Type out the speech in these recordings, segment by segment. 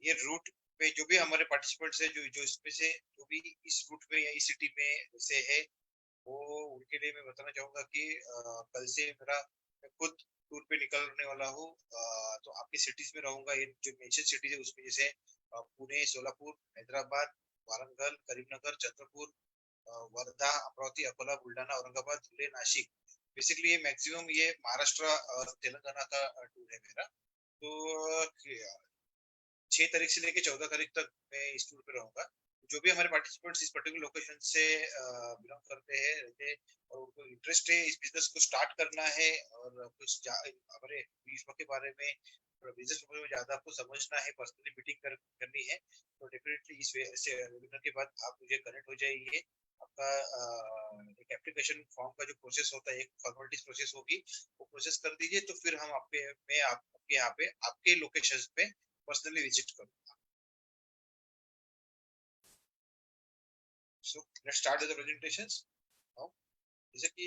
ये रूट पे जो भी हमारे पार्टिसिपेंट्स है, जो जो इसमें से जो भी इस रूट पे या इस सिटी में से है, वो उनके लिए मैं बताना चाहूंगा कि कल से मैं खुद टूर पे निकलने वाला हूँ। तो आपकी सिटीज में रहूंगा। ये जो मेंशन सिटीज है उसमें जैसे पुणे, सोलापुर, हैदराबाद, वारंगल, करीमनगर, चंद्रपुर, वर्धा, अमरावती, अकोला, बुलढाणा, औरंगाबाद, धुले, नासिक। बेसिकली ये मैक्सिमम ये महाराष्ट्र और तेलंगाना का टूर है मेरा। तो 6 तारीख से लेके 14 तारीख तक मैं इस टूर पे रहूंगा। जो भी हमारे पार्टिसिपेंट्स इस पर्टिकुलर लोकेशन से बिलोंग करते हैं, रहते हैं, और उनको इंटरेस्ट है इस बिजनेस को स्टार्ट करना है, और कुछ हमारे विश्व के बारे में, बिजनेस में ज्यादा आपको समझना है, पर्सनली मीटिंग करनी है, तो डेफिनेटली इस वेबिनार के बाद आप मुझे कनेक्ट हो जाइए। आपका एक एप्लीकेशन फॉर्म का जो प्रोसेस होता है, एक फॉर्मेलिटीज प्रोसेस होगी, वो प्रोसेस कर दीजिए, तो फिर हम आपके यहाँ पे आपके लोकेशन पे पर्सनली विजिट करूंगा। So let's start the presentations now. जैसे कि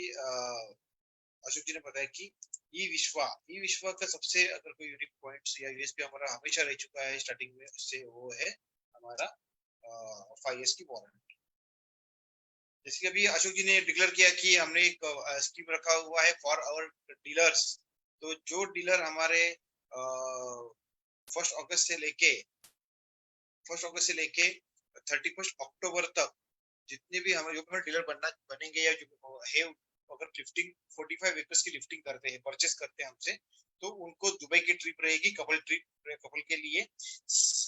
अशोक जी ने बताया कि ई विश्वा का सबसे अगर कोई यूनिक पॉइंट्स या यूएसपी हमारा हमेशा रह चुका है स्टार्टिंग में, उससे वो है हमारा 5 years की वारंटी। जैसे कि अभी अशोक जी ने डिक्लेयर किया कि हमने एक स्कीम रखा हुआ है फॉर आवर डीलर्स। तो जो डीलर हमारे 1 अगस्त से लेके 31 अक्टूबर तक जितने भी हमारे जो डीलर बनेंगे, या जो है अगर लिफ्टिंग 45 एकर्स की लिफ्टिंग करते हैं, परचेस करते हैं हमसे, तो उनको दुबई की ट्रिप रहेगी, कपल के लिए।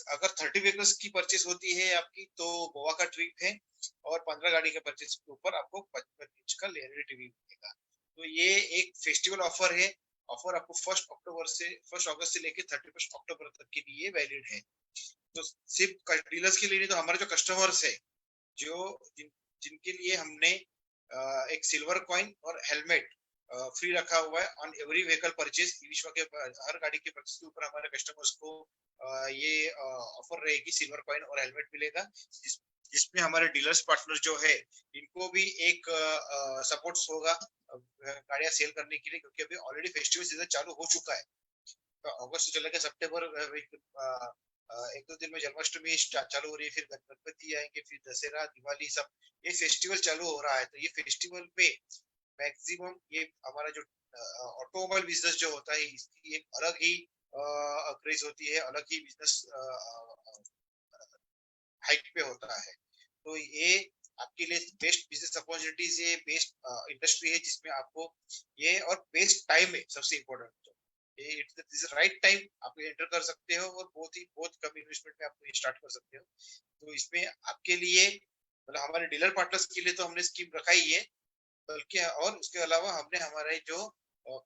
अगर 30 एकर्स की परचेस होती है आपकी, तो गोवा का ट्रिप है, और 15 गाड़ी के परचेस के ऊपर आपको 55 इंच का लेयर टीवी मिलेगा। तो ये एक फेस्टिवल ऑफर है। ऑफर आपको 1 अगस्त से लेके 31 अक्टूबर तक के लिए वैलिड है। तो सिर्फ डीलर्स के लिए नहीं, तो हमारे जो कस्टमर्स है, जो जिनके लिए हमने एक सिल्वर कॉइन और हेलमेट फ्री रखा हुआ है ऑन एवरी व्हीकल परचेज। विश्व के हर गाड़ी के परचेज के ऊपर हमारे कस्टमर्स को ये ऑफर रहेगी, सिल्वर कॉइन और हेलमेट मिलेगा। जिसमें हमारे डीलर्स पार्टनर जो है, इनको भी एक सपोर्ट होगा गाड़ियां सेल करने के लिए, क्योंकि अभी ऑलरेडी फेस्टिवल सीजन चालू हो चुका है। तो अगस्त से चलेगा सितंबर, 1-2 दिन में जन्माष्टमी चालू हो रही है, फिर गणपति आएंगे, फिर दशहरा, दिवाली, सब ये फेस्टिवल चालू हो रहा है। तो ये फेस्टिवल पे मैक्सिमम ये हमारा जो ऑटोमोबाइल बिजनेस जो होता है, इसकी एक अलग ही क्रेज होती है, अलग ही बिजनेस हाइक पे होता है। तो ये आपके लिए बेस्ट बिजनेस अपॉर्चुनिटीज है, बेस्ट इंडस्ट्री है, जिसमें आपको ये और बेस्ट टाइम है सबसे इम्पोर्टेंट। इट्स राइट टाइम आप एंटर कर सकते हो, और बहुत कम इन्वेस्टमेंट में आप ये स्टार्ट कर सकते हो। तो इसमें आपके लिए, मतलब हमारे डीलर पार्टनर्स के लिए तो हमने स्कीम रखा ही है, बल्कि और उसके अलावा हमने हमारे जो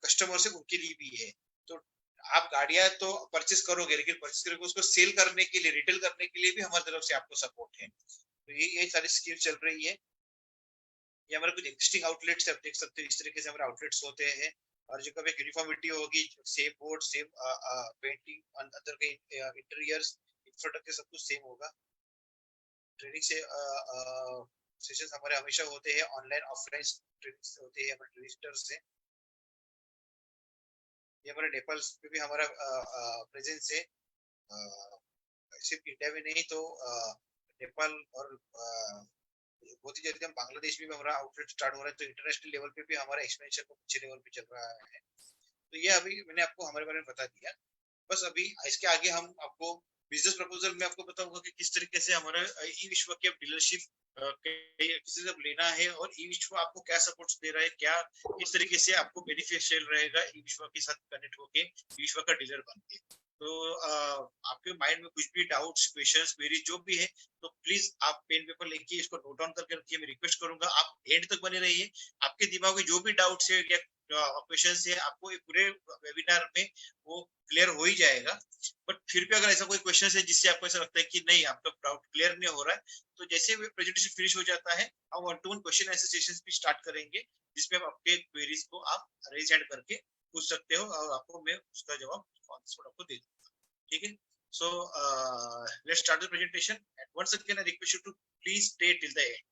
कस्टमर्स है उनके लिए भी है। तो आप गाड़ियां तो परचेस करोगे, लेकिन परचेस करके उसको सेल करने के लिए, रिटेल करने के लिए भी हमारी तरफ से आपको सपोर्ट है। तो ये सारी स्कीम चल रही है। ये हमारे कुछ एक्जिस्टिंग आउटलेट्स आप देख सकते हो, इस तरीके से हमारे आउटलेट्स होते हैं। और जो कभी यूनिफॉर्मिटी होगी, सेम बोर्ड, सेम पेंटिंग, अंदर के इंटीरियर्स, इंफ्रास्ट्रक्चर सब कुछ सेम होगा। ट्रेनिंग से सेशंस हमारे हमेशा होते हैं, ऑनलाइन ऑफलाइन ट्रेनिंग होते हैं हमारे रजिस्टर से। ये हमारे नेपाल पे भी हमारा प्रेजेंस है। सिर्फ इंडिया में नहीं, तो नेपाल और बहुत ही जल्दी हम बांग्लादेश में भी हमारा आउटलेट स्टार्ट हो रहा है। तो इंटरनेशनल लेवल पे भी हमारा एक्सपेंशन को अच्छे लेवल पे चल रहा है। तो ये अभी मैंने आपको हमारे बारे में बता दिया। बस अभी इसके आगे हम आपको बिजनेस प्रपोजल में आपको बताऊंगा कि किस तरीके से हमारा ई विश्व की डीलरशिप किसी से लेना है, और ई विश्व आपको क्या सपोर्ट दे रहा है, क्या किस तरीके से आपको बेनिफिशियल रहेगा ई विश्व के साथ कनेक्ट होके ई विश्व का डीलर बन के। तो आपके माइंड में कुछ भी डाउट्स, क्वेश्चंस, क्वेरी जो भी है, तो प्लीज आप पेन पेपर लेके इसको नोट डाउन करके रखिए। मैं रिक्वेस्ट करूंगा आप एंड तक बने रहिए। आपके दिमाग में जो भी डाउट्स है या क्वेश्चन है, आपको पूरे वेबिनार में वो क्लियर हो ही जाएगा। बट फिर भी अगर ऐसा कोई क्वेश्चन है जिससे आपको ऐसा लगता है कि नहीं, आपका डाउट क्लियर नहीं हो रहा है, तो जैसे प्रेजेंटेशन फिनिश हो जाता है, हम 1-to-1 क्वेश्चन ऐसे सेशंस भी स्टार्ट करेंगे, जिसमें आप आपके क्वेरीज को आप रेज हैंड करके पूछ सकते हो, और आपको मैं उसका जवाब आपको दे दूंगा। ठीक है? So let's start the presentation. And once again, I request you to please stay till the end.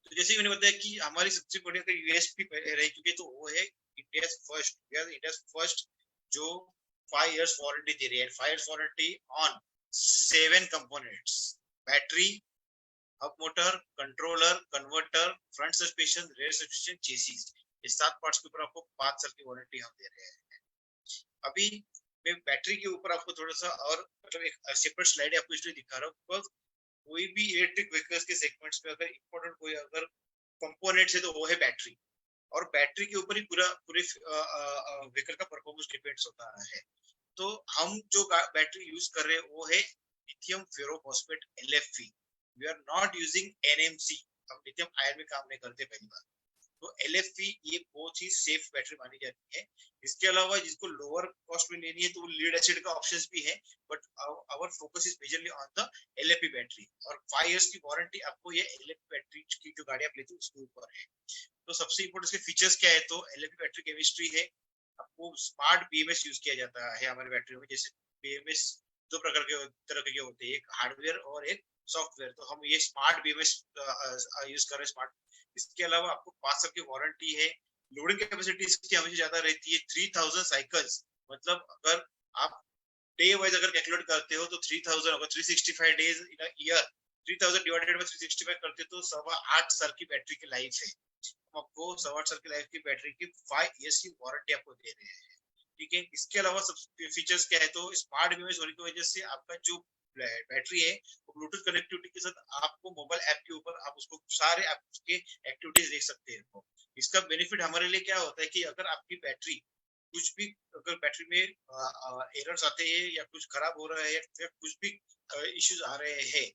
तो जैसे मैंने बताया कि हमारी सबसे बड़ी यूएसपी रही, क्योंकि तो वो है इंडिया फर्स्ट जो 5 years वारंटी दे रही है, 5 years warranty on 7 components, battery, hub motor, controller, converter, front suspension, rare suspension, chassis, ये 7 पार्ट्स के ऊपर आपको 5 साल की वारंटी हम दे रहे हैं। अभी मैं बैटरी के ऊपर आपको थोड़ा सा और मतलब एक सेपरेट स्लाइड आपको इसलिए दिखा रहा हूँ बिकॉज कोई भी इलेक्ट्रिक व्हीकल्स के सेगमेंट्स में अगर इम्पोर्टेंट कोई अगर कंपोनेंट्स है तो वो है बैटरी, और बैटरी के ऊपर ही पूरे व्हीकल का परफॉर्मेंस डिपेंड्स होता है। तो हम जो बैटरी यूज कर रहे हैं वो है lithium ferrophosphate LFP। We are not using NMC, हम लिथियम आयन में काम नहीं करते पहली बार। तो LFP ये बहुत ही सेफ बैटरी मानी जाती है। इसके अलावा जिसको लोअर कॉस्ट में लेनी है तो लीड एसिड का ऑप्शंस भी है, but our focus is majorly on the LFP battery, और 5 इयर्स की वारंटी आपको ये LFP बैटरी की जो गाड़ी आप लेते हो उसके ऊपर है। तो सबसे इम्पोर्टेंट इसके फीचर्स क्या है, तो LFP बैटरी केमिस्ट्री है, आपको स्मार्ट BMS यूज किया जाता है हमारे बैटरी में। जैसे BMS दो प्रकार के तरह के होते हैं, एक हार्डवेयर और एक सॉफ्टवेयर, तो हम ये स्मार्ट BMS यूज कर रहे हैं, स्मार्ट। इसके अलावा आपको 5 साल की वारंटी है। लोडिंग कैपेसिटी इसकी हमेशा ज्यादा रहती है 3000 साइकिल्स, मतलब अगर आप डे वाइज अगर कैलकुलेट करते हो तो 3000 अगर 365 days in a year, 3000 divided by 365 करते हो तो 8.25 साल की बैटरी की लाइफ है। हम आपको 8.25 साल की लाइफ की बैटरी की 5 इयर्स की वारंटी आपको दे रहे हैं। ठीक है, इसके अलावा सब फीचर्स क्या है, तो स्मार्ट बीएमएस होने की वजह से आपका जो बैटरी है वो ब्लूटूथ कनेक्टिविटी के साथ आपको मोबाइल ऐप के ऊपर आप उसको सारे ऐप के एक्टिविटीज देख सकते हैं। इसका बेनिफिट हमारे लिए क्या होता है कि अगर आपकी बैटरी कुछ भी, अगर बैटरी में एरर्स आते हैं या कुछ खराब हो रहा है या कुछ भी इश्यूज आ रहे हैं,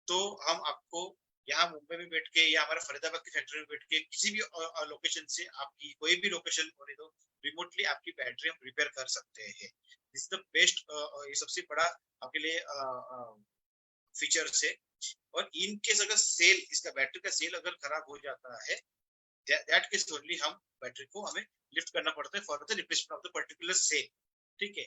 तो हम आपको यहाँ मुंबई में बैठ के या हमारे फरीदाबाद की फैक्ट्री में बैठ के किसी भी लोकेशन से, आपकी कोई भी लोकेशन होने दो, रिमोटली आपकी बैटरी हम रिपेयर कर सकते हैं। दिस द बेस्ट, ये सबसे बड़ा आपके लिए फीचर्स है। और इन केस अगर सेल, इसका बैटरी का सेल अगर खराब हो जाता है, दैट केस ओनली हम बैटरी को हमें लिफ्ट करना पड़ता है for the replacement of the particular cell. ठीक है,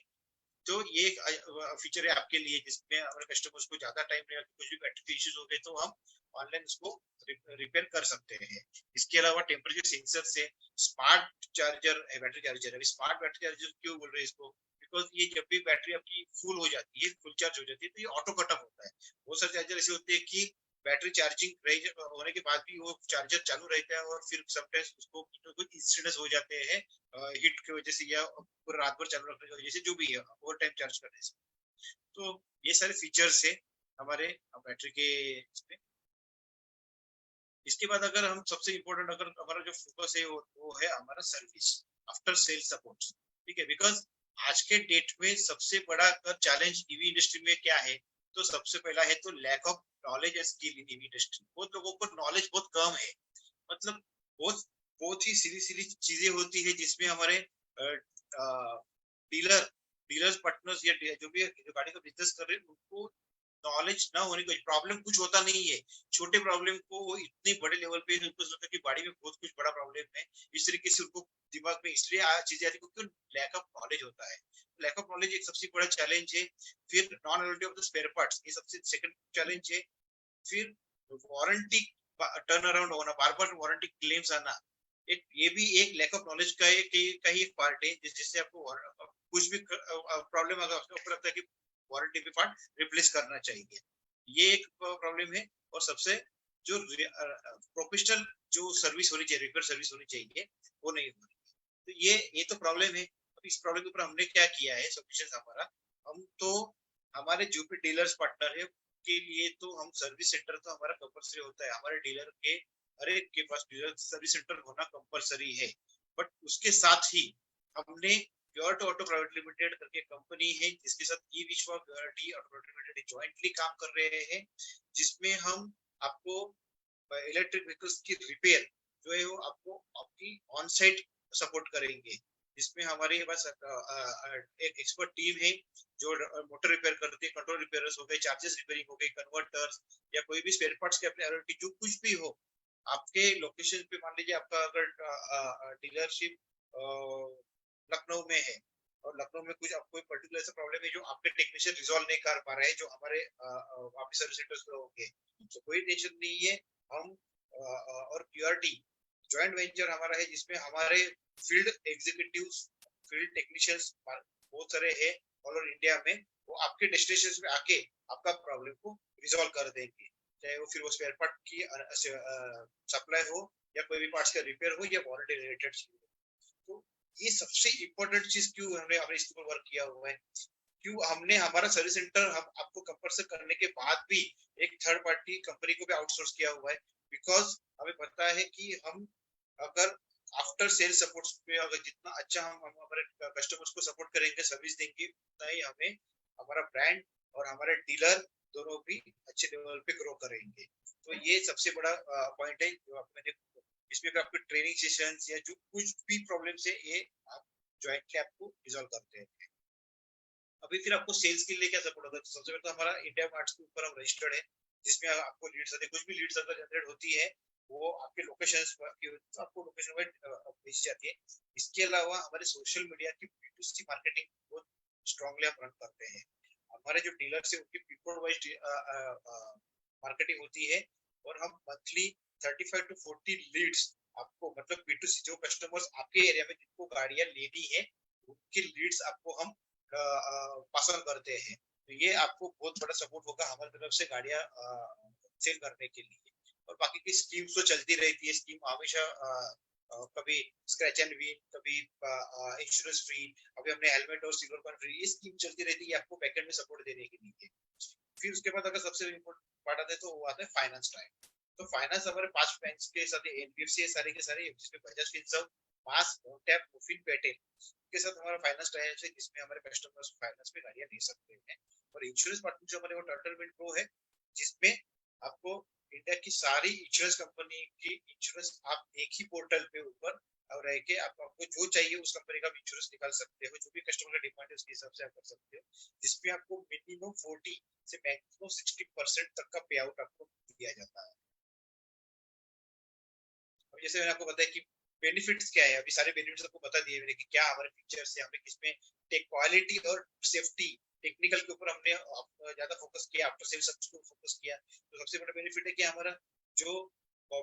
तो ये एक फीचर है आपके लिए जिसमें हमारे कस्टमर्स को ज्यादा टाइम नहीं लगता, कुछ भी बैटरी के इश्यूज हो गए तो हम ऑनलाइन उसको रिपेयर कर सकते हैं। इसके अलावा टेम्परेचर सेंसर से स्मार्ट चार्जर है, बैटरी चार्जर है। स्मार्ट बैटरी चार्जर क्यों बोल रहे हैं इसको, बिकॉज ये जब भी बैटरी आपकी फुल हो जाती है, फुल चार्ज हो जाती है, तो ये ऑटो कट ऑफ होता है। बहुत सारे चार्जर ऐसे होते हैं कि बैटरी चार्जिंग होने के बाद भी वो चार्जर चालू रहता है और फिर समटाइम्स उसको कुछ इंसिडेंट्स हो जाते हैं हीट की वजह से या पूरा रात भर चालू रखने की वजह से, जो भी है ओवर टाइम चार्ज करने से। तो ये सारे फीचर्स है हमारे बैटरी के इसमें। इसके बाद अगर हम सबसे इम्पोर्टेंट, अगर हमारा जो फोकस है वो है हमारा सर्विस, आफ्टर सेल सपोर्ट। ठीक है, बिकॉज आज के डेट में सबसे बड़ा चैलेंज ईवी इंडस्ट्री में क्या है, तो सबसे पहला है तो lack of knowledge and skill in EV industry. बहुत लोगों को नॉलेज बहुत कम है, मतलब बहुत बहुत ही सीधी सीधी चीजें होती है जिसमें हमारे डीलर डीलर्स पार्टनर्स या जो भी जो गाड़ी का बिजनेस कर रहे हैं उनको नॉलेज ना होने की प्रॉब्लम कुछ होता नहीं है। छोटे प्रॉब्लम को वो इतने बड़े लेवल पे उनको लगता है कि गाड़ी में बहुत कुछ बड़ा प्रॉब्लम है, इस तरीके से उनको दिमाग में इसलिए चीजें आती है क्योंकि लैक ऑफ नॉलेज होता है। लैक ऑफ नॉलेज एक सबसे बड़ा चैलेंज है। फिर non availability of the spare parts, ये सबसे सेकंड चैलेंज है। फिर वारंटी टर्न अराउंड होना, बार बार वारंटी क्लेम्स आना, एक ये भी एक लैक ऑफ नॉलेज का एक पार्ट है जिससे आपको कुछ भी प्रॉब्लम अगर आपको लगता है कि वारंटी पे पार्ट रिप्लेस करना चाहिए, ये एक प्रॉब्लम है। और सबसे जो प्रोफेशनल जो सर्विस होनी चाहिए, रिपेयर सर्विस होनी चाहिए, वो नहीं हो रही। तो ये तो प्रॉब्लम है। अब इस प्रॉब्लम के ऊपर हमने क्या किया है सोल्यूशन हमारा, हम तो हमारे जो भी डीलर्स पार्टनर है के लिए तो हम सर्विस सेंटर तो हमारा कंपलसरी होता है, हमारे डीलर के हर एक के पास डीलर सर्विस सेंटर होना कंपलसरी है। बट उसके साथ ही हमने Pure two Auto Private Limited करके कंपनी है जिसके साथ E Vishwa T Auto Private Limited jointly काम कर रहे हैं, जिसमें हम आपको इलेक्ट्रिक व्हीकल्स की रिपेयर जो है वो आपको आपकी ऑन साइट सपोर्ट करेंगे, जिसमें हमारे पास एक एक्सपर्ट टीम है जो मोटर रिपेयर करती है, कंट्रोल रिपेयर्स हो गए, चार्जेस रिपेयरिंग हो गई, कन्वर्टर्स या कोई भी स्पेयर पार्ट्स के अपने जो कुछ भी हो आपके लोकेशन पे। मान लीजिए आपका अगर डीलरशिप लखनऊ में है और लखनऊ में कुछ आपको पर्टिकुलर ऐसा प्रॉब्लम है जो आपके टेक्नीशियन रिजॉल्व नहीं कर पा रहे हैं, जो हमारे वापस सर्विस सेंटर्स पे होंगे, तो कोई टेंशन नहीं है। हम और प्योरिटी जॉइंट वेंचर हमारा है जिसमें हमारे फील्ड एग्जीक्यूटिव्स, फील्ड टेक्नीशियंस बहुत सारे है ऑल ओवर इंडिया में, वो आपके डेस्टिनेशन पे आके आपका प्रॉब्लम को रिजॉल्व कर देंगे, चाहे वो फिर वो स्पेयर पार्ट की सप्लाई हो या कोई भी पार्ट्स का रिपेयर हो या वारंटी रिलेटेड चीज हो। तो ये सबसे इम्पोर्टेंट चीज क्यों हमने इसके ऊपर वर्क किया हुआ है, क्यों हमने हमारा सर्विस सेंटर हम आपको कंपल्सरी करने के बाद भी एक थर्ड पार्टी कंपनी को भी आउटसोर्स किया हुआ है, बिकॉज हमें पता है कि हम अगर आफ्टर सेल सपोर्ट पे अगर जितना अच्छा हम हमारे कस्टमर्स को सपोर्ट करेंगे, सर्विस देंगे, उतना ही हमें हमारा ब्रांड और हमारे डीलर दोनों भी अच्छे लेवल पे ग्रो करेंगे। तो ये सबसे बड़ा पॉइंट है जो मैंने इसमें आपको ट्रेनिंग सेशंस या जो कुछ भी प्रॉब्लम है ये आप ज्वाइंटली आपको रिजॉल्व करते हैं। अभी फिर आपको सेल्स के लिए क्या सपोर्ट होता है, तो सबसे पहले तो हमारा इंडिया मार्ट्स के ऊपर हम रजिस्टर्ड है, जिसमें आपको लीड्स आते, कुछ भी लीड्स अगर जनरेट होती है वो आपके लोकेशंस पर आपको लोकेशन पर भेजी जाती है। इसके अलावा हमारे सोशल मीडिया की B2C मार्केटिंग बहुत स्ट्रांगली हम रन करते हैं। हमारे जो डीलर्स है उनकी पीपल वाइज मार्केटिंग होती है, और हम मंथली 35 to 40 लीड्स आपको, मतलब B2C जो कस्टमर्स आपके एरिया में जिनको गाड़ियां लेनी है उनकी लीड्स आपको हम पसंद करते हैं। तो ये आपको बहुत बड़ा सपोर्ट होगा हमारी तरफ से गाड़ियां सेल करने के लिए। और बाकी की स्कीम्स तो चलती रहती है, स्कीम हमेशा कभी स्क्रैच एंड विन, कभी इंश्योरेंस फ्री, अभी हमने हेलमेट और सिल्वर कॉइन फ्री, ये स्कीम चलती रहती है आपको बैकएंड में सपोर्ट देने के लिए। फिर उसके बाद अगर सबसे इम्पोर्टेंट पार्ट आता है तो वो आता है फाइनेंस टाइम। तो फाइनेंस हमारे 5 बैंक के साथ एनबीएफसी है सारे के सारे, जिसमें बजाज फिनसर्व, मास, मोनटैप, मुफिन, पेटेल के साथ हमारा फाइनेंस टाइम है, जिसमें हमारे कस्टमर्स फाइनेंस पे गाड़ियां ले सकते हैं। और इंश्योरेंस पार्टनर जो हमारे वो टर्टल विंड प्रो है, जिसमें आपको इंडिया की सारी इंश्योरेंस कंपनी की इंश्योरेंस आप एक ही पोर्टल पे ऊपर और रह के आपको जो चाहिए उस कंपनी का इंश्योरेंस निकाल सकते हो, जो भी कस्टमर का डिमांड है उसके हिसाब से आप कर सकते हो, जिसमें आपको मिनिमम 40 से मैक्सिमम 60% तक का पे आउट आपको दिया जाता है। अब जैसे मैंने आपको बताया कि बेनिफिट्स क्या है, अभी सारे बेनिफिट्स आपको बता दिए मैंने कि क्या हमारे फीचर्स है, हमें किसमें टेक क्वालिटी और सेफ्टी टेक्निकल के ऊपर हमने ज्यादा फोकस किया, आफ्टर सेल सब को फोकस किया। तो सबसे बड़ा बेनिफिट है कि हमारा जो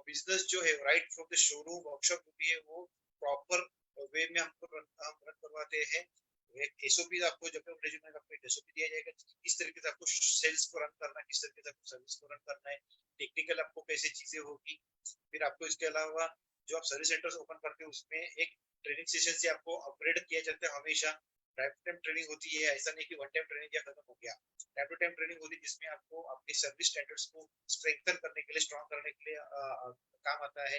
बिजनेस जो है right from the showroom workshop भी है वो प्रॉपर वे में हमको हम रन करवाते हैं। एक एसओपी आपको जब रेज्यूमे में आपको एसओपी दिया जाएगा किस तरीके से आपको सेल्स को रन करना है, किस तरीके से आपको सर्विस को रन करना है, टेक्निकल आपको कैसे चीजें होगी। फिर आपको इसके अलावा जो आप सर्विस सेंटर्स ओपन करते हैं उसमें एक ट्रेनिंग सेशन से आपको अपग्रेड किया जाता है हमेशा। टाइम टू टाइम ट्रेनिंग होती है, ऐसा नहीं कि वन टाइम ट्रेनिंग या खत्म हो गया। टाइम टू टाइम ट्रेनिंग होती है जिसमें आपको आपके सर्विस स्टैंडर्ड्स को स्ट्रेंथन करने के लिए, स्ट्रॉन्ग करने के लिए काम आता है।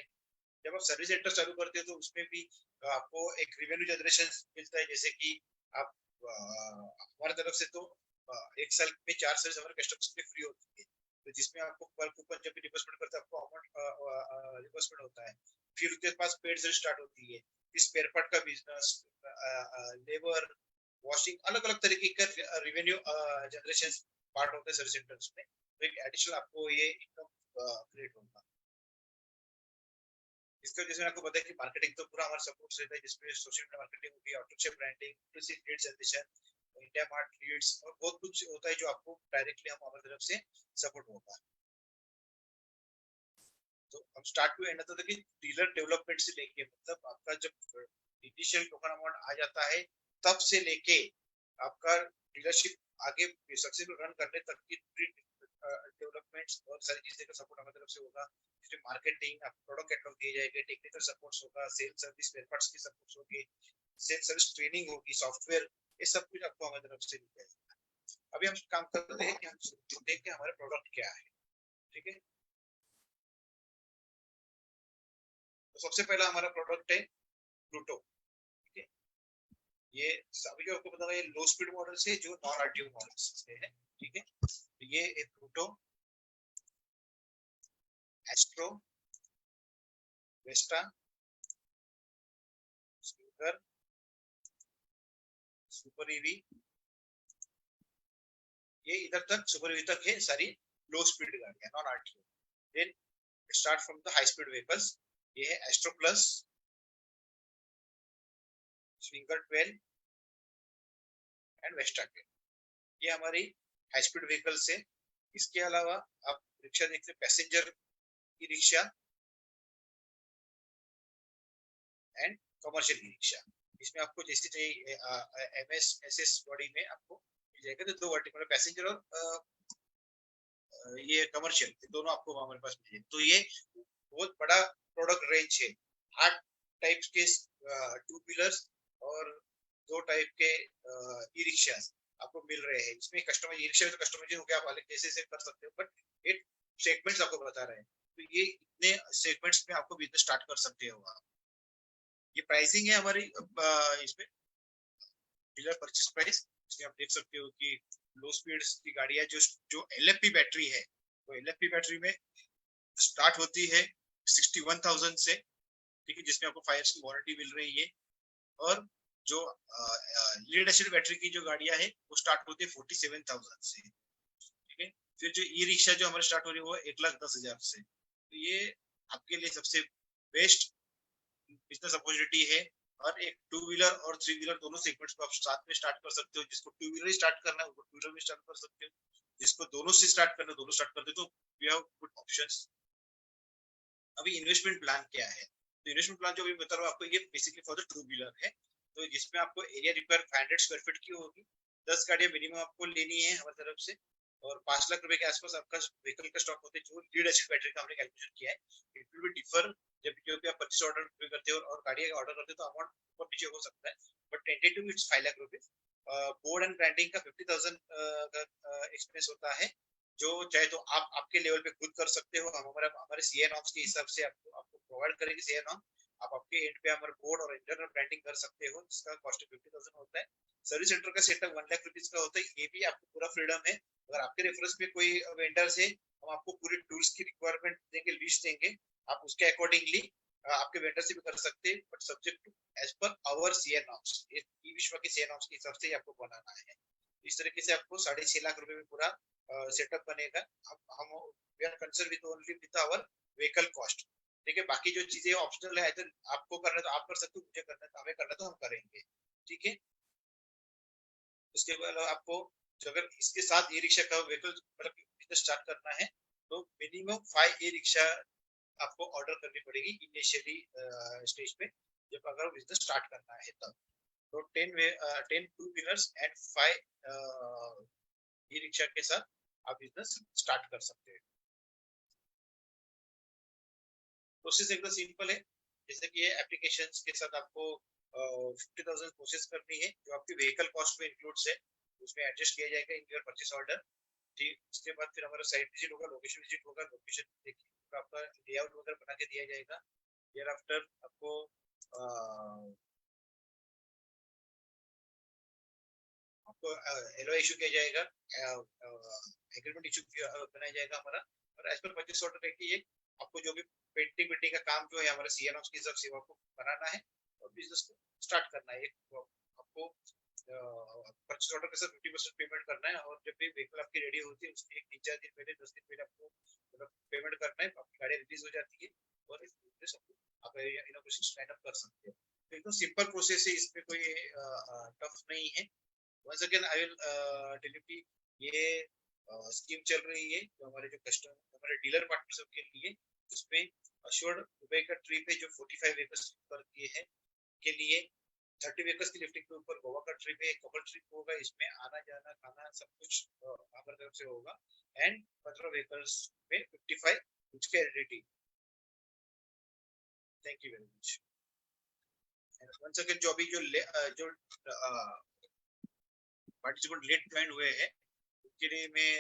जब आप सर्विस सेंटर चालू करते हो तो उसमें भी आपको एक रेवेन्यू जनरेशन मिलता है, जैसे कि आप हमारी तरफ से तो एक साल में 4 सर्विस हमारे कस्टमर्स के फ्री होती है, तो जिसमें आपको पर कूपन जब भी रिवर्समेंट करते हैं आपको अमाउंट रिवर्समेंट होता है। फिर उसके पास पेड सर्विस स्टार्ट होती है, फिर स्पेयर पार्ट का बिजनेस, लेबर, वॉशिंग, अलग अलग तरीके का रेवेन्यू जनरेशन पार्ट होता है सर्विस सेंटर्स में। तो एक एडिशनल आपको ये इनकम क्रिएट होगा। इसका जैसे आपको पता है कि मार्केटिंग तो पूरा हमारा सपोर्ट रहता है, जिसमें सोशल मीडिया मार्केटिंग होगी, ऑटोशॉप branding, to lead generation, IndiaMART leads और बहुत कुछ होता है जो आपको डायरेक्टली हम हमारी तरफ से सपोर्ट होगा। तो हम स्टार्ट टू एंड आता है कि डीलर डेवलपमेंट से लेके, मतलब आपका जब इनिशियल टोकन अमाउंट आ जाता है तब से लेके आपका डीलरशिप आगे सक्सेसफुल रन करने तक की डेवलपमेंट्स और सारी चीजें का सपोर्ट हमारी तरफ से होगा। मार्केटिंग, आपको प्रोडक्ट कैटलॉग दिए जाएंगे, टेक्निकल सपोर्ट होगा, सेल्स सर्विस, स्पेयर पार्ट्स की सपोर्ट होगी, सेल्स सर्विस ट्रेनिंग होगी, सॉफ्टवेयर, ये सब कुछ आपको हमारी तरफ से मिल जाएगा। अभी हम काम करते हैं कि हम देखते हैं हमारे प्रोडक्ट क्या है। ठीक है, तो सबसे पहला हमारा प्रोडक्ट है प्लूटो। ठीक है, ये सभी जो आपको पता है लो स्पीड मॉडल से जो नॉन आरटीओ मॉडल से है। ठीक है, तो ये एक Pluto, Astro, Vesta, Swinger, Super EV, ये इधर तक सुपर ईवी तक है सारी लो स्पीड गाड़ियां non RTO. Then start from the high speed vehicles, ये है Astro plus, Swinger 12 and Vesta 12, ये हमारी हाई स्पीड व्हीकल्स है। इसके अलावा आप रिक्शा देखते हैं, passenger e rickshaw and commercial e rickshaw. इसमें आपको जैसे चाहिए MS SS बॉडी में आपको मिल जाएगा। तो 2 वर्टिकल पैसेंजर और ये कमर्शियल दोनों आपको हमारे पास मिल जाएगा। तो ये बहुत बड़ा प्रोडक्ट रेंज है। 8 टाइप्स के 2 व्हीलर्स और 2 टाइप के ई रिक्शा आपको मिल रहे हैं। इसमें कस्टमाइज ई रिक्शा तो कस्टमाइज हो गया, आप अलग कैसे से कर सकते हो, बट ये सेगमेंट्स आपको बता रहे हैं। तो ये इतने सेगमेंट्स में आपको बिजनेस स्टार्ट कर सकते हो आप। ये प्राइसिंग है हमारी इसमें डीलर परचेज प्राइस। इसमें आप देख सकते हो कि लो स्पीड की गाड़ियां जो LFP बैटरी है, वो LFP बैटरी में स्टार्ट होती है 61,000 से, ठीक है, जिसमें आपको 5 years की वारंटी मिल रही है। और जो लीड एसिड बैटरी की जो गाड़ियां है वो स्टार्ट होती है 47,000 से, ठीक है। फिर जो ई रिक्शा जो हमारे स्टार्ट हो रही है वो 1,10,000 से। तो ये आपके लिए सबसे बेस्ट बिजनेस अपॉर्चुनिटी है। और एक 2 व्हीलर और 3 व्हीलर दोनों सेगमेंट्स को आप साथ में स्टार्ट कर सकते हो। जिसको 2 व्हीलर स्टार्ट करना है वो 2 व्हीलर में स्टार्ट कर सकते हो, जिसको दोनों से स्टार्ट करना है दोनों स्टार्ट कर दे। तो वी हैव गुड ऑप्शंस। अभी इन्वेस्टमेंट प्लान क्या है? तो इन्वेस्टमेंट प्लान जो अभी बता रहा हूँ आपको, ये बेसिकली फॉर द 2 व्हीलर है। तो जिसमें आपको एरिया रिक्वायर 500 स्क्वायर फीट की होगी। 10 गाड़ियां मिनिमम आपको लेनी है हमारी तरफ से। और 5 लाख रुपए के आसपास आपका व्हीकल का स्टॉक होता है, जो लीड एसिड बैटरी का हमने कैलकुलेशन किया है। इट विल बी डिफर जब जो भी आप परचेज ऑर्डर करते हो और गाड़ियां का ऑर्डर करते हो तो अमाउंट ऊपर पीछे हो सकता है, but tentative it's 5 lakh rupees. Board and branding का 50,000 का एक्सपेंस होता है, जो चाहे तो आप आपके लेवल पे खुद कर सकते हो। हम हमारे सीए नॉर्म्स के हिसाब से आपको आपको प्रोवाइड करेंगे सीए नॉर्म। आप आपके एंड पे हमारे बोर्ड और इंटरनल ब्रांडिंग कर सकते हो, जिसका कॉस्ट 50,000 होता है। सर्विस सेंटर का सेटअप 1 लाख रुपीज का होता है। ये भी आपको पूरा फ्रीडम है। अगर आपके रेफरेंस में कोई वेंडर्स है, हम आपको पूरी टूल्स की रिक्वायरमेंट देंगे, लिस्ट देंगे, आप उसके अकॉर्डिंगली आपके वेंडर से भी कर सकते हैं, but subject to as per our CA norms. ई विश्व के सीए नॉर्म्स के हिसाब से आपको बनाना है। इस तरीके से आपको 6.5 लाख रुपए में पूरा सेटअप बनेगा। हम we are concern with only with our vehicle cost, ठीक है। बाकी जो चीजें ऑप्शनल है, तो आपको करना है तो आप कर सकते हो, मुझे करना है तो हमें करना है तो हम करेंगे, ठीक है। उसके बाद आपको अगर इसके साथ ई रिक्शा का व्हीकल मतलब बिजनेस स्टार्ट करना है, तो मिनिमम 5 ई रिक्शा आपको ऑर्डर करनी पड़ेगी इनिशियली स्टेज पे, जब अगर बिजनेस स्टार्ट करना है तब। तो 10 2 व्हीलर्स एंड 5 ई रिक्शा के साथ आप बिजनेस स्टार्ट कर सकते हैं। प्रोसेस एकदम सिंपल है। जैसे कि ये एप्लीकेशंस के साथ आपको 50,000 प्रोसेस करनी है, जो आपकी व्हीकल कॉस्ट में इंक्लूड्स है, उसमें एडजस्ट किया जाएगा इन योर परचेस ऑर्डर, ठीक। उसके बाद फिर हमारा साइट विजिट होगा, लोकेशन विजिट होगा, लोकेशन देखिए तो आपका लेआउट वगैरह बना के दिया जाएगा। देयर आफ्टर आपको आपको एलओआई इशू किया जाएगा, एग्रीमेंट इशू बनाया जाएगा हमारा। और एज पर परचेस ऑर्डर देखिए, आपको जो भी पेंटिंग वेंटिंग का काम जो है हमारे सीएनओ की हिसाब से आपको बनाना है और बिजनेस को स्टार्ट करना है। तो आपको परचेस ऑर्डर के साथ 50% पेमेंट करना है, और जब भी व्हीकल आपकी रेडी होती है उसके 3-4 दिन पहले 10 दिन पहले आपको मतलब पेमेंट करना है। आपकी गाड़ी रिलीज हो जाती है और इस बिजनेस आप इनोवेशन साइन अप कर सकते हो। तो एकदम सिंपल प्रोसेस है, इसमें कोई टफ नहीं है। Once again I will tell you कि ये स्कीम चल रही है जो हमारे जो कस्टमर हमारे डीलर पार्टनर्स के लिए, उसमें अश्योर्ड दुबई का ट्रिप है जो 45 व्हीकल्स पर किए हैं के लिए, 30 व्हीकल्स की लिफ्टिंग के ऊपर गोवा का ट्रिप है, कपल ट्रिप होगा। इसमें आना जाना खाना सब कुछ हमारी तरफ से होगा। एंड 15 व्हीकल्स में 55 उसके editing. Thank you very much. Once again जो अभी जो पार्टिसिपेंट लेट ज्वाइन हुए हैं, उसके लिए मैं